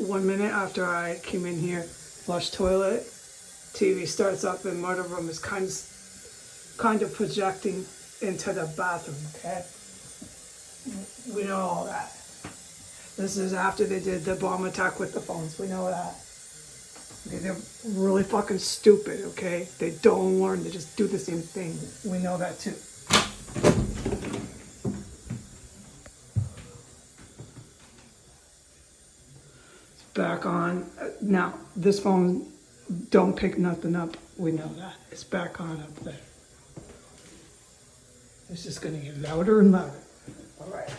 1 minute after I came in here, flush toilet, TV starts up in murder room is kind of projecting into the bathroom, okay? We know all that. This is after they did the bomb attack with the phones. We know that. Okay, they're really fucking stupid, okay? They don't learn, they just do the same thing. We know that too. It's back on. Now, this phone don't pick nothing up. We know that. It's back on up there. It's just gonna get louder and louder. All right.